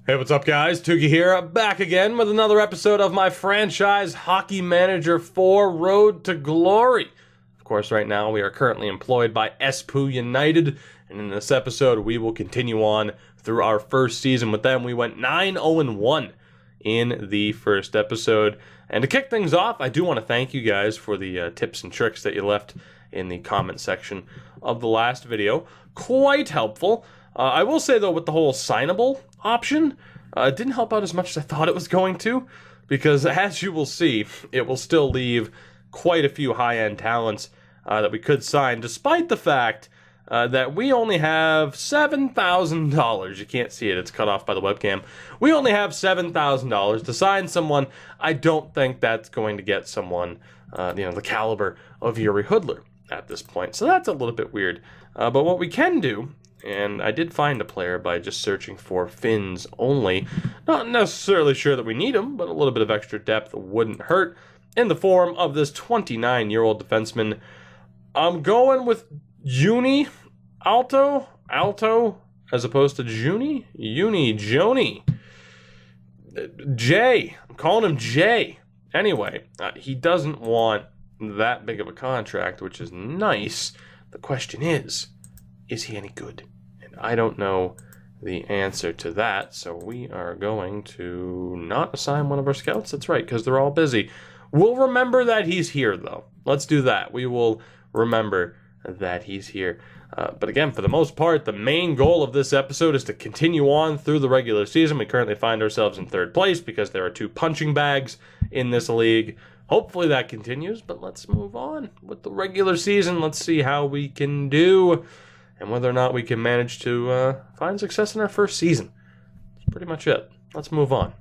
Hey, what's up, guys? Tuki here, back again with another episode of my franchise Hockey Manager 4 Road to Glory. Of course, right now we are currently employed by Espoo United, and in this episode we will continue on through our first season with them. We went 9-0-1 in the first episode. And to kick things off, I do want to thank you guys for the tips and tricks that you left in the comment section of the last video. Quite helpful. I will say, though, with the whole signable option, it didn't help out as much as I thought it was going to, because as you will see, it will still leave quite a few high-end talents that we could sign, despite the fact that we only have $7,000. You can't see it, it's cut off by the webcam. We only have $7,000 to sign someone. I don't think that's going to get someone, the caliber of Yuri Hoodler at this point. So that's a little bit weird. But what we can do, and I did find a player by just searching for Finns only. Not necessarily sure that we need him, but a little bit of extra depth wouldn't hurt, in the form of this 29-year-old defenseman. I'm going with Alto, as opposed to Joni. Jay. I'm calling him Jay. Anyway, he doesn't want that big of a contract, which is nice. The question is he any good? And I don't know the answer to that, so we are going to not assign one of our scouts. That's right, because they're all busy. We'll remember that he's here, though. Let's do that. We will remember that he's here. But again, for the most part, the main goal of this episode is to continue on through the regular season. We currently find ourselves in third place because there are 2 punching bags in this league. Hopefully that continues, but let's move on with the regular season. Let's see how we can do and whether or not we can manage to find success in our first season. That's pretty much it. Let's move on.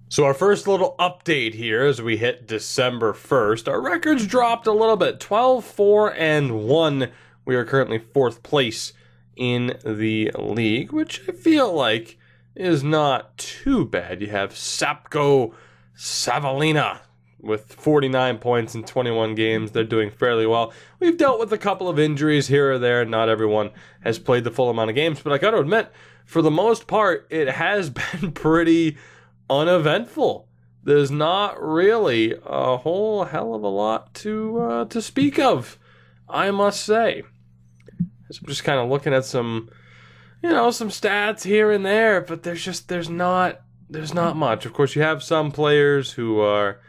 So our first little update here as we hit December 1st, our records dropped a little bit, 12-4-1. We are currently 4th place in the league, which I feel like is not too bad. You have Sapko Savalina with 49 points in 21 games. They're doing fairly well. We've dealt with a couple of injuries here or there. Not everyone has played the full amount of games, but I got to admit, for the most part, it has been pretty uneventful. There's not really a whole hell of a lot to speak of, I must say. So I'm just kind of looking at some stats here and there, but there's not much. Of course, you have some players who are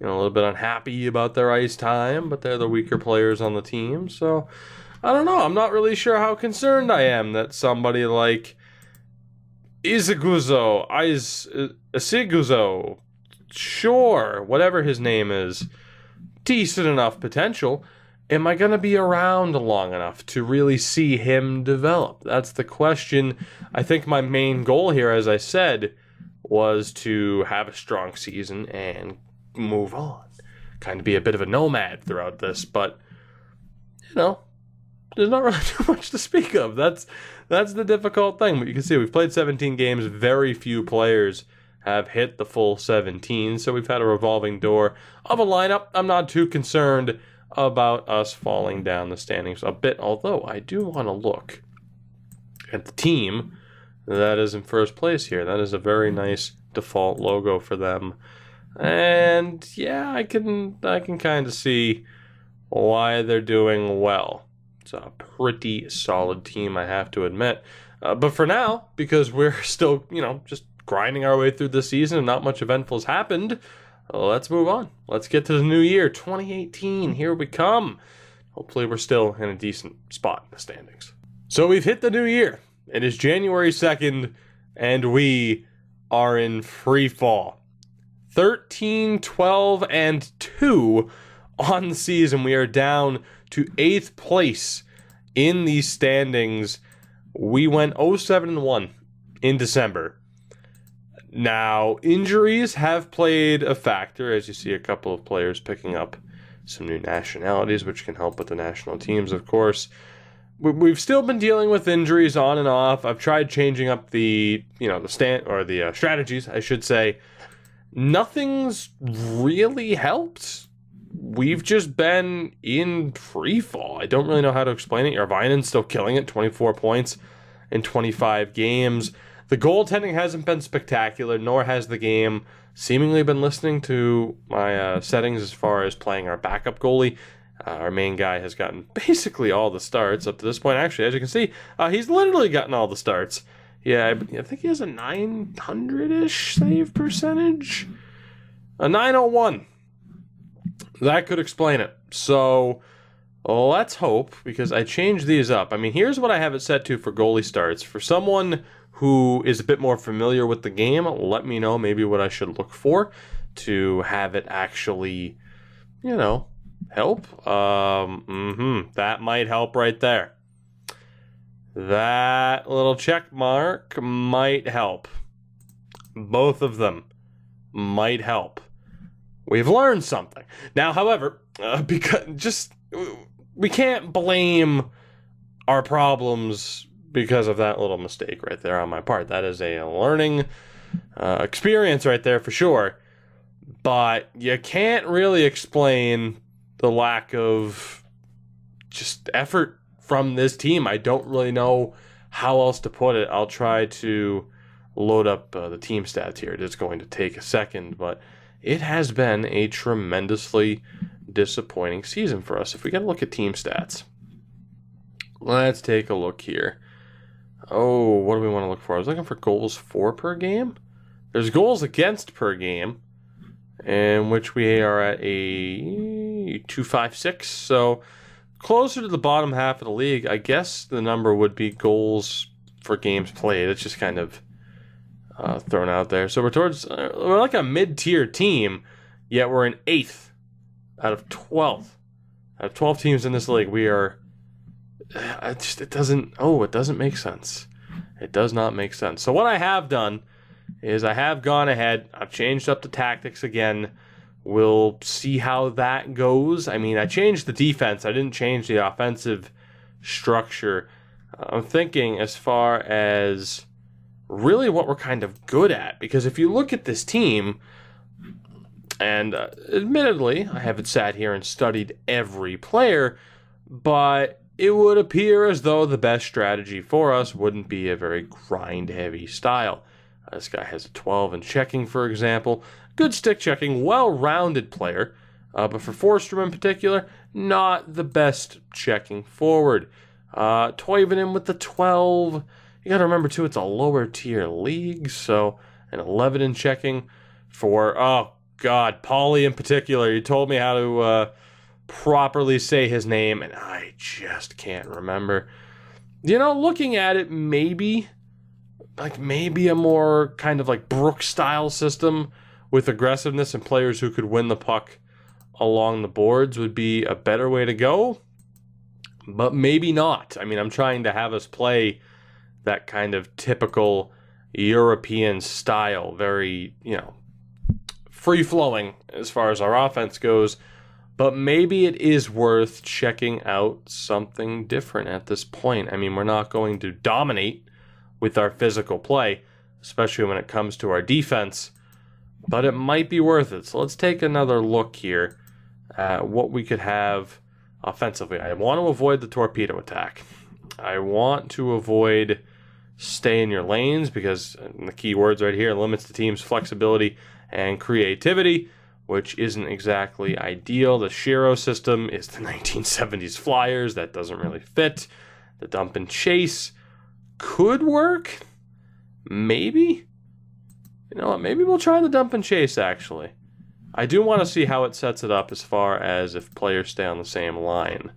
a little bit unhappy about their ice time, but they're the weaker players on the team. So I don't know. I'm not really sure how concerned I am that somebody like Isiguzo, sure, whatever his name is, decent enough potential. Am I going to be around long enough to really see him develop? That's the question. I think my main goal here, as I said, was to have a strong season and move on. Kind of be a bit of a nomad throughout this, but, there's not really too much to speak of. That's the difficult thing. But you can see we've played 17 games. Very few players have hit the full 17, so we've had a revolving door of a lineup. I'm not too concerned about us falling down the standings a bit, although I do want to look at the team that is in first place here. That is a very nice default logo for them. And yeah, I can kind of see why they're doing well. It's a pretty solid team, I have to admit. But for now, because we're still, just grinding our way through the season and not much eventful has happened, let's move on. Let's get to the new year, 2018. Here we come. Hopefully we're still in a decent spot in the standings. So we've hit the new year. It is January 2nd, and we are in free fall. 13-12-2 on the season. We are down to 8th place in these standings. We went 0-7-1 in December. Now, injuries have played a factor, as you see a couple of players picking up some new nationalities, which can help with the national teams, of course. We've still been dealing with injuries on and off. I've tried changing up the strategies, I should say. Nothing's really helped. We've just been in free fall. I don't really know how to explain it. Yarvainen's still killing it, 24 points in 25 games. The goaltending hasn't been spectacular, nor has the game seemingly been listening to my settings as far as playing our backup goalie. Our main guy has gotten basically all the starts up to this point. Actually, as you can see, he's literally gotten all the starts. Yeah, I think he has a 900-ish save percentage. A 901. That could explain it. So let's hope, because I changed these up. I mean, here's what I have it set to for goalie starts. For someone who is a bit more familiar with the game, let me know maybe what I should look for to have it actually, help. That might help right there. That little check mark might help. Both of them might help. We've learned something. Now, however, we can't blame our problems because of that little mistake right there on my part. That is a learning experience right there for sure. But you can't really explain the lack of just effort from this team. I don't really know how else to put it. I'll try to load up the team stats here. It's going to take a second, but it has been a tremendously disappointing season for us. If we got to look at team stats, let's take a look here. Oh, what do we want to look for? I was looking for goals for per game. There's goals against per game, in which we are at a 256. So closer to the bottom half of the league. I guess the number would be goals for games played. It's just kind of thrown out there. So we're like a mid-tier team, yet we're in 8th out of 12. Out of 12 teams in this league, we are. It doesn't make sense. It does not make sense. So what I have done is I have gone ahead. I've changed up the tactics again. We'll see how that goes. I mean, I changed the defense. I didn't change the offensive structure. I'm thinking as far as really what we're kind of good at. Because if you look at this team, and admittedly, I haven't sat here and studied every player, but it would appear as though the best strategy for us wouldn't be a very grind-heavy style. This guy has a 12 in checking, for example. Good stick checking, well-rounded player. But for Forsstrom in particular, not the best checking forward. Toivonen with the 12. You got to remember, too, it's a lower-tier league. So an 11 in checking for, Paulie in particular. You told me how to properly say his name, and I just can't remember. Looking at it, maybe a more kind of like Brook-style system with aggressiveness and players who could win the puck along the boards would be a better way to go, but maybe not. I mean, I'm trying to have us play that kind of typical European style, very, free-flowing as far as our offense goes, but maybe it is worth checking out something different at this point. I mean, we're not going to dominate with our physical play, especially when it comes to our defense, but it might be worth it. So let's take another look here at what we could have offensively. I want to avoid the torpedo attack. I want to avoid stay in your lanes, because the key words right here, limits the team's flexibility and creativity, which isn't exactly ideal. The Shiro system is the 1970s Flyers. That doesn't really fit. The dump and chase could work. Maybe. You know what? Maybe we'll try the dump and chase, actually. I do want to see how it sets it up as far as if players stay on the same line.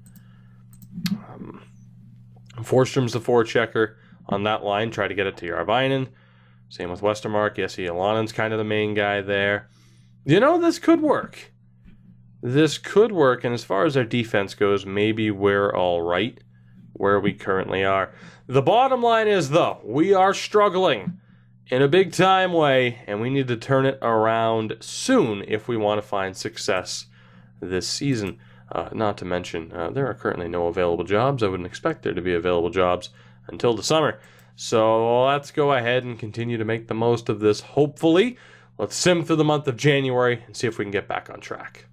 Forsstrom's the forechecker on that line. Try to get it to Järväinen. Same with Westermark. Yes, Ilanen's kind of the main guy there. This could work. This could work, and as far as our defense goes, maybe we're all right where we currently are. The bottom line is, though, we are struggling in a big-time way, and we need to turn it around soon if we want to find success this season. Not to mention, there are currently no available jobs. I wouldn't expect there to be available jobs until the summer. So let's go ahead and continue to make the most of this, hopefully. Let's sim through the month of January and see if we can get back on track.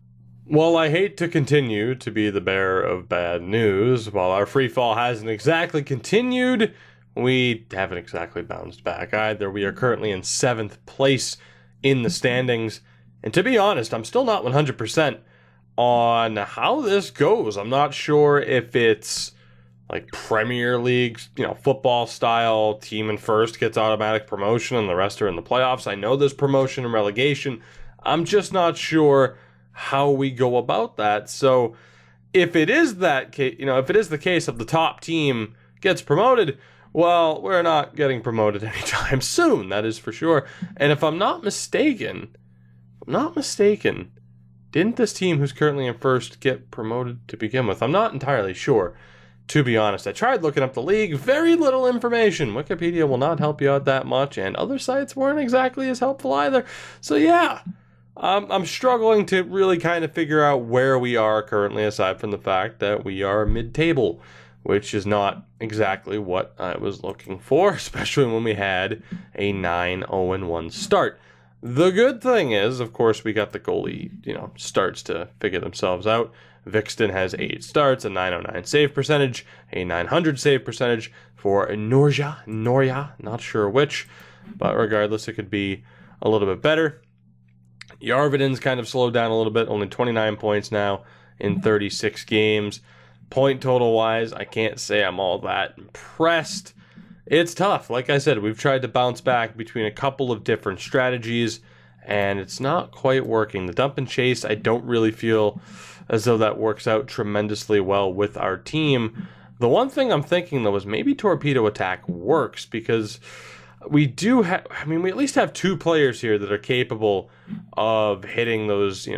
Well, I hate to continue to be the bearer of bad news. While our free fall hasn't exactly continued, we haven't exactly bounced back either. We are currently in 7th place in the standings. And to be honest, I'm still not 100% on how this goes. I'm not sure if it's like Premier League, football style, team in first gets automatic promotion and the rest are in the playoffs. I know there's promotion and relegation. I'm just not sure how we go about that. So if it is that case, if it is the case of the top team gets promoted, well, we're not getting promoted anytime soon, that is for sure. And if I'm not mistaken, didn't this team who's currently in first get promoted to begin with? I'm not entirely sure, to be honest. I tried looking up the league, very little information. Wikipedia will not help you out that much, and other sites weren't exactly as helpful either. So yeah, I'm struggling to really kind of figure out where we are currently, aside from the fact that we are mid-table, which is not exactly what I was looking for, especially when we had a 9-0-1 start. The good thing is, of course, we got the goalie, starts to figure themselves out. Vixton has 8 starts, a 909 save percentage, a 900 save percentage for Noria, not sure which, but regardless, it could be a little bit better. Järvenen's kind of slowed down a little bit, only 29 points now in 36 games. Point total wise, I can't say I'm all that impressed. It's tough. Like I said, we've tried to bounce back between a couple of different strategies, and it's not quite working. The dump and chase, I don't really feel as though that works out tremendously well with our team. The one thing I'm thinking, though, is maybe torpedo attack works, because we do have, we at least have 2 players here that are capable of hitting those,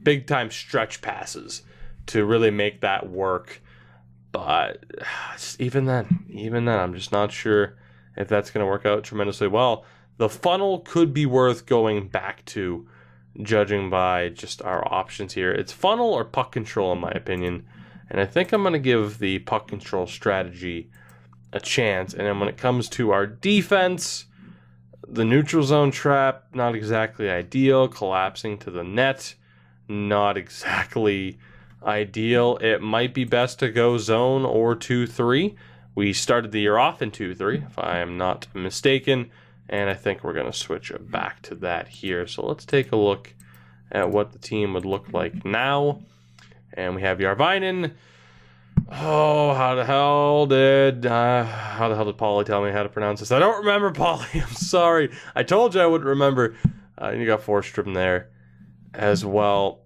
big time stretch passes to really make that work. But even then, I'm just not sure if that's going to work out tremendously well. The funnel could be worth going back to, judging by just our options here. It's funnel or puck control, in my opinion. And I think I'm going to give the puck control strategy a chance. And then when it comes to our defense, the neutral zone trap, not exactly ideal. Collapsing to the net, not exactly ideal. It might be best to go zone or 2-3. We started the year off in 2-3, if I am not mistaken, and I think we're going to switch it back to that here. So let's take a look at what the team would look like now. And we have Järvenen. Oh, how the hell did Paulie tell me how to pronounce this? I don't remember, Paulie. I'm sorry. I told you I wouldn't remember. You got Forstrom there as well.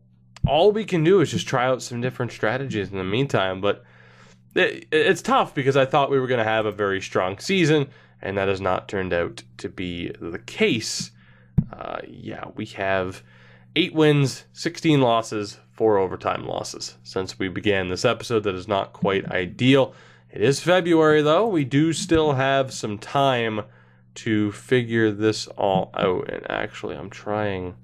All we can do is just try out some different strategies in the meantime, but it's tough because I thought we were going to have a very strong season, and that has not turned out to be the case. We have 8 wins, 16 losses, 4 overtime losses since we began this episode. That is not quite ideal. It is February, though. We do still have some time to figure this all out, and actually I'm trying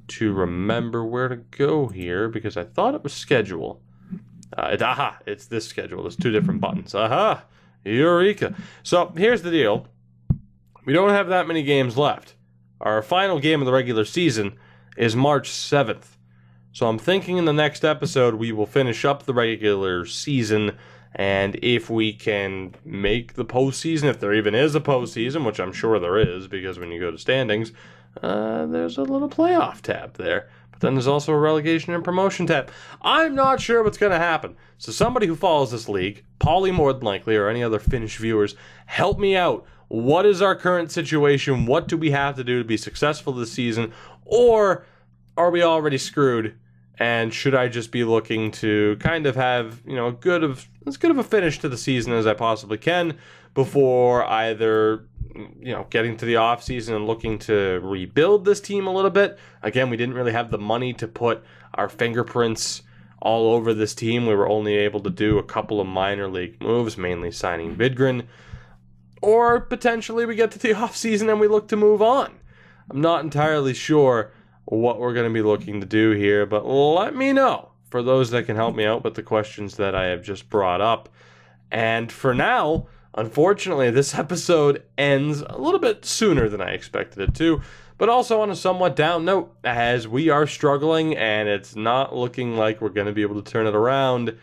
to remember where to go here because I thought it was schedule. It's this schedule. There's 2 different buttons. Eureka. So here's the deal. We don't have that many games left. Our final game of the regular season is March 7th. So I'm thinking in the next episode we will finish up the regular season, and if we can make the postseason, if there even is a postseason, which I'm sure there is because when you go to standings, there's a little playoff tab there. But then there's also a relegation and promotion tab. I'm not sure what's going to happen. So somebody who follows this league, Paulie more than likely, or any other Finnish viewers, help me out. What is our current situation? What do we have to do to be successful this season? Or are we already screwed? And should I just be looking to kind of have, as good of a finish to the season as I possibly can before either getting to the off season and looking to rebuild this team a little bit. Again, we didn't really have the money to put our fingerprints all over this team. We were only able to do a couple of minor league moves, mainly signing Vidgren. Or potentially we get to the off season and we look to move on. I'm not entirely sure what we're going to be looking to do here, but let me know for those that can help me out with the questions that I have just brought up. And for now, unfortunately, this episode ends a little bit sooner than I expected it to, but also on a somewhat down note, as we are struggling and it's not looking like we're going to be able to turn it around.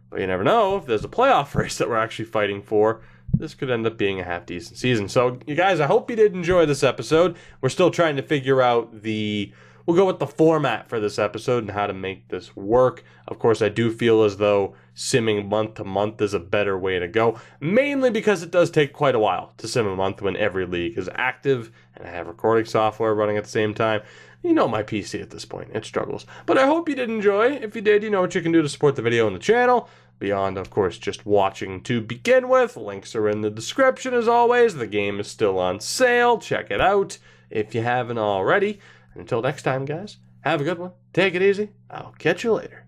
But you never know, if there's a playoff race that we're actually fighting for, this could end up being a half-decent season. So, you guys, I hope you did enjoy this episode. We're still trying to figure out we'll go with the format for this episode and how to make this work. Of course, I do feel as though simming month to month is a better way to go, mainly because it does take quite a while to sim a month when every league is active and I have recording software running at the same time. You know my PC at this point, it struggles. But I hope you did enjoy. If you did, you know what you can do to support the video and the channel. Beyond, of course, just watching to begin with. Links are in the description as always. The game is still on sale. Check it out if you haven't already. Until next time, guys, have a good one. Take it easy. I'll catch you later.